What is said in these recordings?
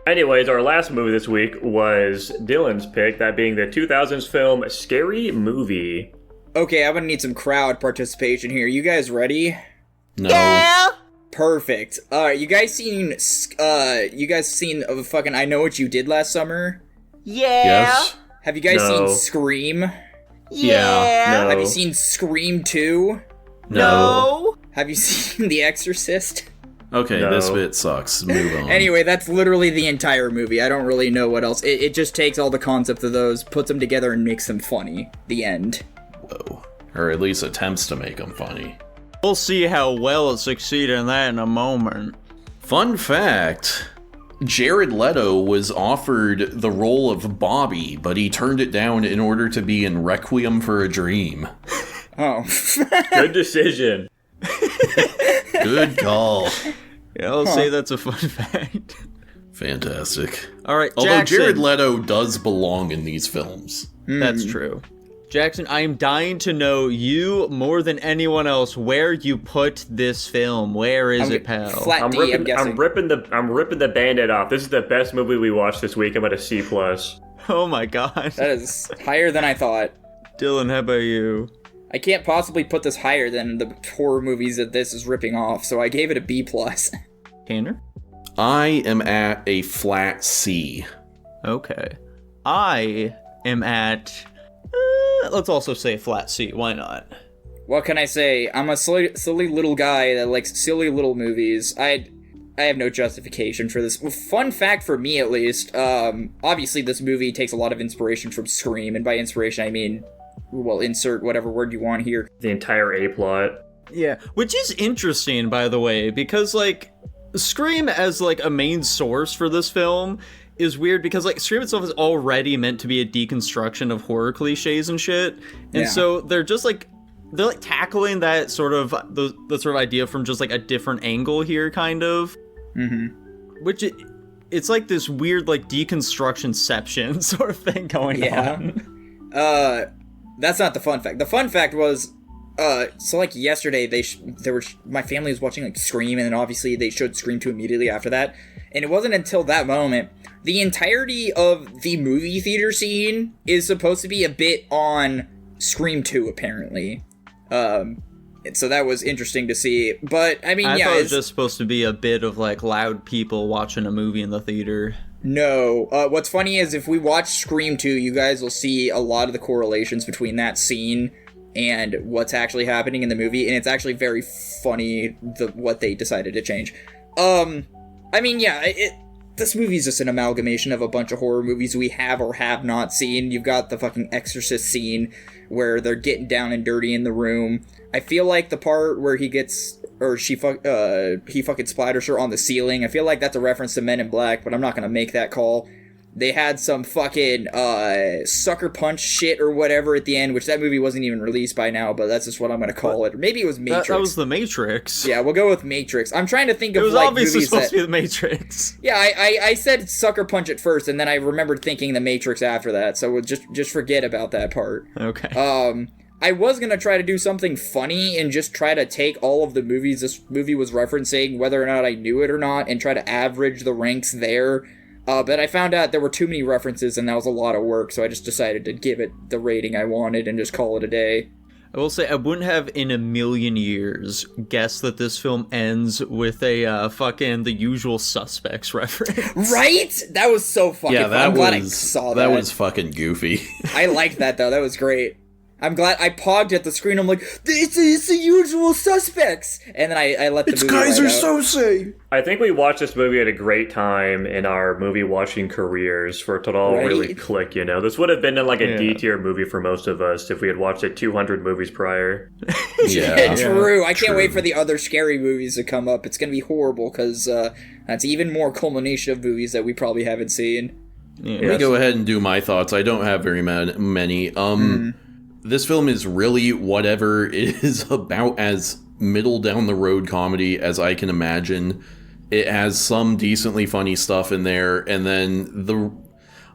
Anyways, our last movie this week was Dylan's pick, that being the 2000s film Scary Movie. Okay, I'm gonna need some crowd participation here. You guys ready? No. Yeah. Perfect. Alright, you guys seen fucking I Know What You Did Last Summer? Yeah. Yes. Have you guys No. seen Scream? Yeah. No. Have you seen Scream 2? No. Have you seen The Exorcist? Okay, No. this bit sucks. Move on. Anyway, that's literally the entire movie. I don't really know what else. It just takes all the concepts of those, puts them together, and makes them funny. The end. Whoa. Or at least attempts to make them funny. We'll see how well it succeeded in that in a moment. Fun fact, Jared Leto was offered the role of Bobby, but he turned it down in order to be in Requiem for a Dream. Oh. Good decision. Good call. Yeah, I'll say that's a fun fact. Fantastic. All right, Although Jackson. Jared Leto does belong in these films. That's true. Jackson, I am dying to know you more than anyone else where you put this film. Where is it, pal? Flat I'm D, I'm guessing. ripping the Band-Aid off. This is the best movie we watched this week. I'm at a C+. Oh my god. That is higher than I thought. Dylan, how about you? I can't possibly put this higher than the horror movies that this is ripping off, so I gave it a B+. Tanner? I am at a flat C. Okay. I am at... let's also say flat C. Why not? What can I say? I'm a silly little guy that likes silly little movies. I have no justification for this. Well, fun fact for me, at least, obviously this movie takes a lot of inspiration from Scream, and by inspiration I mean, well, insert whatever word you want here. The entire A-plot. Yeah, which is interesting, by the way, because, like, Scream as, like, a main source for this film is weird because, like, Scream itself is already meant to be a deconstruction of horror cliches and shit, and so they're just, like, they're, like, tackling that sort of, the sort of idea from just, like, a different angle here, kind of. Mm-hmm. Which, it's like this weird, like, deconstruction-ception sort of thing going on. That's not the fun fact. The fun fact was, so like yesterday, my family was watching like Scream, and then obviously they showed Scream 2 immediately after that. And it wasn't until that moment, the entirety of the movie theater scene is supposed to be a bit on Scream 2, apparently. So that was interesting to see. But I mean, I thought it was just supposed to be a bit of like loud people watching a movie in the theater. No. What's funny is if we watch Scream 2, you guys will see a lot of the correlations between that scene and what's actually happening in the movie, and it's actually very funny what they decided to change. I mean, yeah, this movie is just an amalgamation of a bunch of horror movies we have or have not seen. You've got the fucking Exorcist scene where they're getting down and dirty in the room. I feel like the part where he fucking splatters her on the ceiling, I feel like that's a reference to Men in Black, but I'm not gonna make that call. They had some fucking sucker punch shit or whatever at the end, which that movie wasn't even released by now, but that's just what I'm gonna call it. Or maybe it was Matrix. That was The Matrix. Yeah, we'll go with Matrix. I'm trying to think of, it was like, obviously movies supposed to be The Matrix. Yeah, I said sucker punch at first, and then I remembered thinking The Matrix after that, so we'll just forget about that part. Okay. I was gonna try to do something funny and just try to take all of the movies this movie was referencing, whether or not I knew it or not, and try to average the ranks there. But I found out there were too many references, and that was a lot of work, so I just decided to give it the rating I wanted and just call it a day. I will say, I wouldn't have in a million years guessed that this film ends with a fucking The Usual Suspects reference. Right? That was so fucking fun. I'm glad I saw that. That was fucking goofy. I liked that, though. That was great. I'm glad I pogged at the screen. I'm like, it's The Usual Suspects! And then I let the movie Kaiser right out. Sose! I think we watched this movie at a great time in our movie watching careers for it to all really click, you know? This would have been like a D-tier movie for most of us if we had watched it 200 movies prior. Yeah, true. I can't wait for the other scary movies to come up. It's going to be horrible because that's even more culmination of movies that we probably haven't seen. Let me go ahead and do my thoughts. I don't have very many. This film is really whatever it is about as middle down the road comedy as I can imagine. It has some decently funny stuff in there, and then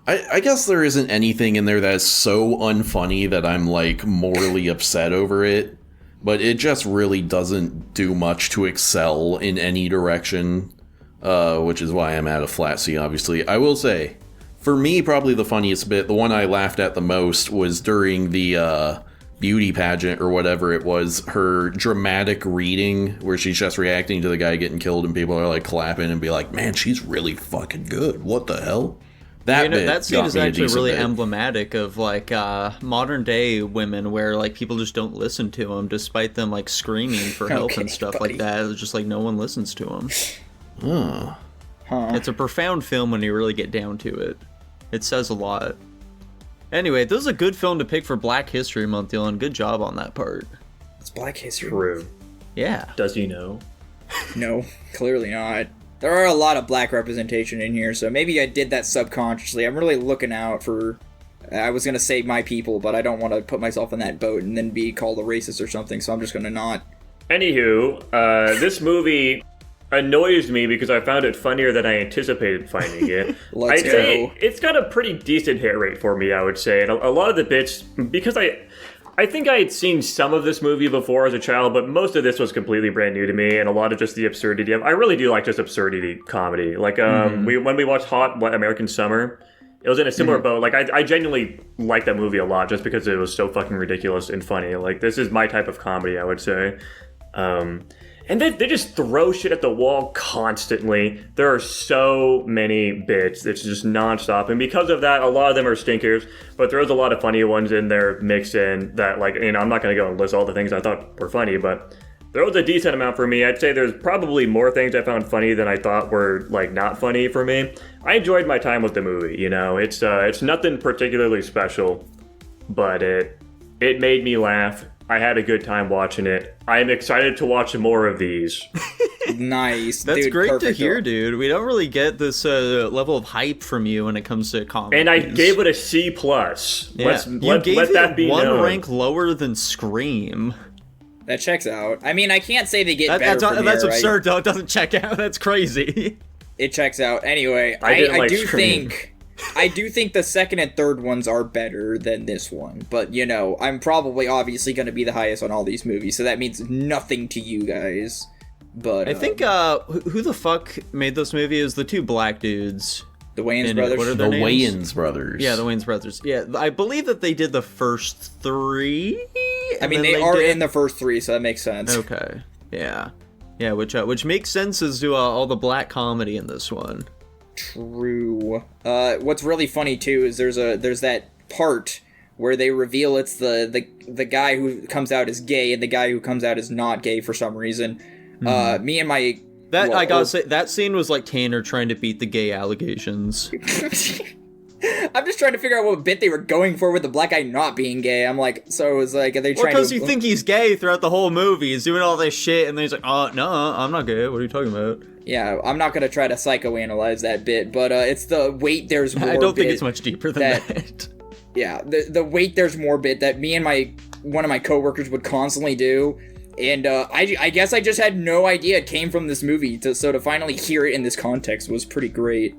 I guess there isn't anything in there that's so unfunny that I'm like morally upset over it, but it just really doesn't do much to excel in any direction. which is why I'm at a flat C, obviously. I will say, for me, probably the funniest bit, the one I laughed at the most, was during the beauty pageant or whatever it was, her dramatic reading where she's just reacting to the guy getting killed and people are like clapping and be like, man, she's really fucking good. What the hell? That scene is actually really emblematic of like modern day women where like people just don't listen to them despite them like screaming for help and stuff like that. It's just like no one listens to them. It's a profound film when you really get down to it. It says a lot. Anyway, this is a good film to pick for Black History Month, Dylan. Good job on that part. It's Black History Month. Yeah. Does he know? No, clearly not. There are a lot of black representation in here, so maybe I did that subconsciously. I'm really looking out for... I was going to say my people, but I don't want to put myself in that boat and then be called a racist or something, so I'm just going to not. Anywho, this movie annoys me because I found it funnier than I anticipated finding it. I'd say it's got a pretty decent hit rate for me, I would say. And a lot of the bits, because I think I had seen some of this movie before as a child, but most of this was completely brand new to me, and a lot of just the absurdity of... I really do like just absurdity comedy. Like, when we watched Hot American Summer, it was in a similar boat. Like, I genuinely like that movie a lot just because it was so fucking ridiculous and funny. Like, this is my type of comedy, I would say. And they just throw shit at the wall constantly. There are so many bits. It's just nonstop. And because of that, a lot of them are stinkers. But there's a lot of funny ones in there mixed in that, like, you know, I'm not going to go and list all the things I thought were funny, but there was a decent amount for me. I'd say there's probably more things I found funny than I thought were, like, not funny for me. I enjoyed my time with the movie, you know. It's nothing particularly special, but it made me laugh. I had a good time watching it. I'm excited to watch more of these. Nice. That's dude, great to hear, dude. We don't really get this level of hype from you when it comes to comedy. And I gave it a C+. Yeah. Let that be one known. Rank lower than Scream. That checks out. I mean, I can't say they get better from That's here, absurd, right? though. It doesn't check out. That's crazy. It checks out. Anyway, I do think the second and third ones are better than this one, but, you know, I'm probably obviously going to be the highest on all these movies, so that means nothing to you guys, but... I think, who the fuck made this movie is the two black dudes. The Wayans brothers? What are their names? Wayans brothers. Yeah, the Wayans brothers. Yeah, I believe that they did the first three? I mean, they are in the first three, so that makes sense. Okay, yeah. Yeah, which makes sense as to all the black comedy in this one. True. What's really funny too is there's that part where they reveal it's the guy who comes out as gay and the guy who comes out as not gay for some reason. Me and my I gotta say that scene was like Tanner trying to beat the gay allegations. I'm just trying to figure out what bit they were going for with the black guy not being gay. I'm like, so it was like, are they trying because you think he's gay throughout the whole movie. He's doing all this shit, and then he's like, oh, no, I'm not gay. What are you talking about? Yeah, I'm not going to try to psychoanalyze that bit, but it's the wait there's more I don't think it's much deeper than that. Yeah, the wait there's more bit that me and one of my coworkers would constantly do. And I guess I just had no idea it came from this movie, so to finally hear it in this context was pretty great.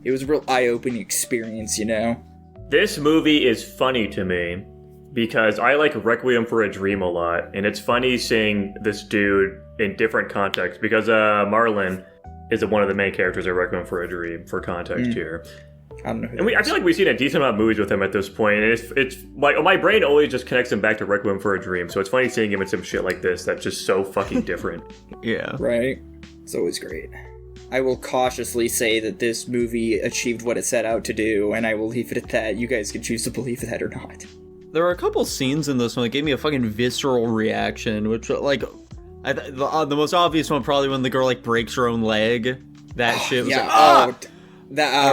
It was a real eye-opening experience, you know? This movie is funny to me because I like Requiem for a Dream a lot, and it's funny seeing this dude in different contexts because Marlon is one of the main characters of Requiem for a Dream, for context here. I don't know. And I feel like we've seen a decent amount of movies with him at this point, and it's like my brain always just connects him back to Requiem for a Dream, so it's funny seeing him in some shit like this that's just so fucking different. Yeah. Right? It's always great. I will cautiously say that this movie achieved what it set out to do, and I will leave it at that. You guys can choose to believe that or not. There are a couple scenes in this one that gave me a fucking visceral reaction, which, like, the most obvious one probably when the girl, like, breaks her own leg. That shit was I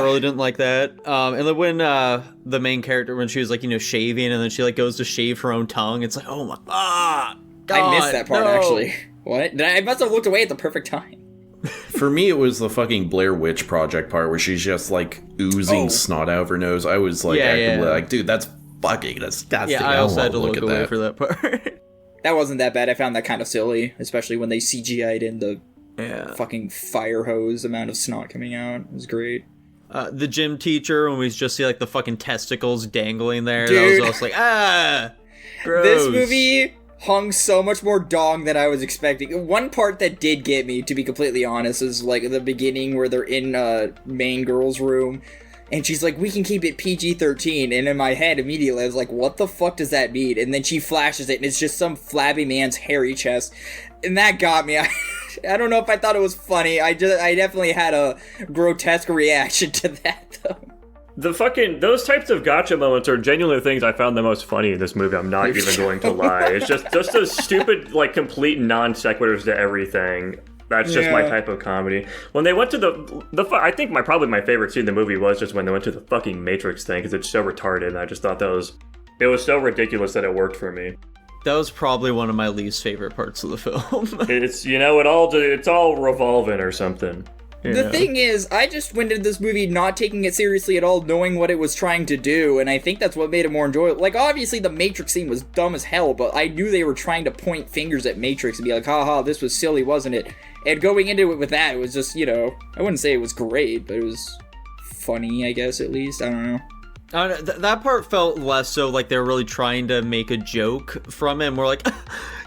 really didn't like that. And then when the main character, when she was, like, you know, shaving, and then she, like, goes to shave her own tongue, it's like, oh my, God, I missed that part, actually. What? I must have looked away at the perfect time. For me, it was the fucking Blair Witch Project part where she's just, like, oozing snot out of her nose. I was, like, actively like, dude, that's fucking disgusting. Yeah, I also had to look away for that part. That wasn't that bad. I found that kind of silly, especially when they CGI'd in the fucking fire hose amount of snot coming out. It was great. The gym teacher, when we just see, like, the fucking testicles dangling there, dude. that was also like, gross. This movie hung so much more dong than I was expecting. One part that did get me, to be completely honest, is like the beginning where they're in main girl's room, and she's like, we can keep it PG-13, and in my head immediately I was like, what the fuck does that mean? And then she flashes it, and it's just some flabby man's hairy chest, and that got me. I don't know if I thought it was funny. I definitely had a grotesque reaction to that, though. Those types of gotcha moments are genuinely things I found the most funny in this movie. I'm not even going to lie. It's just those stupid, like, complete non sequiturs to everything. That's just my type of comedy. When they went to I think probably my favorite scene in the movie was just when they went to the fucking Matrix thing, because it's so retarded, and I just thought it was so ridiculous that it worked for me. That was probably one of my least favorite parts of the film. It's all revolving or something. The thing is, I just went into this movie not taking it seriously at all, knowing what it was trying to do, and I think that's what made it more enjoyable. Like, obviously, the Matrix scene was dumb as hell, but I knew they were trying to point fingers at Matrix and be like, haha, this was silly, wasn't it? And going into it with that, it was just, I wouldn't say it was great, but it was funny, I guess, at least. I don't know. That part felt less so like they were really trying to make a joke from it, and we're like,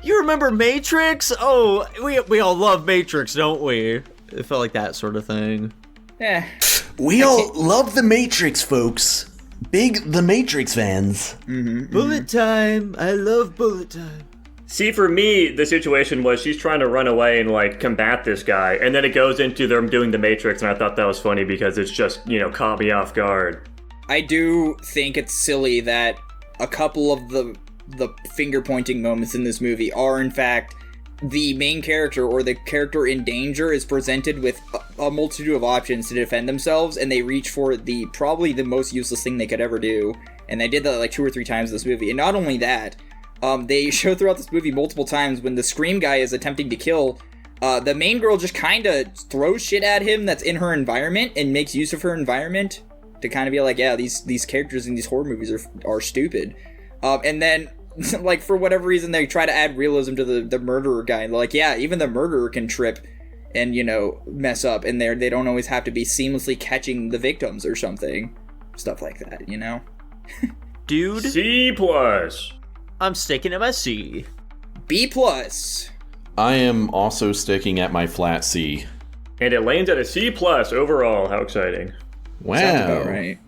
you remember Matrix? Oh, we all love Matrix, don't we? It felt like that sort of thing. Yeah. We all love the Matrix, folks. Big The Matrix fans. Mm-hmm. Bullet time. I love bullet time. See, for me, the situation was she's trying to run away and, like, combat this guy, and then it goes into them doing the Matrix, and I thought that was funny because it's just, caught me off guard. I do think it's silly that a couple of the finger-pointing moments in this movie are, in fact, the main character or the character in danger is presented with a multitude of options to defend themselves, and they reach for probably the most useless thing they could ever do. And they did that like 2 or 3 times in this movie. And not only that, they show throughout this movie multiple times when the Scream guy is attempting to kill, the main girl just kind of throws shit at him that's in her environment and makes use of her environment to kind of be like, yeah, these characters in these horror movies are stupid. And then like, for whatever reason, they try to add realism to the murderer guy. And they're like, yeah, even the murderer can trip and, mess up. And they don't always have to be seamlessly catching the victims or something. Stuff like that, Dude. C+. I'm sticking at my C. B+. I am also sticking at my flat C. And it lands at a C+ overall. How exciting. Wow. Sounds about right.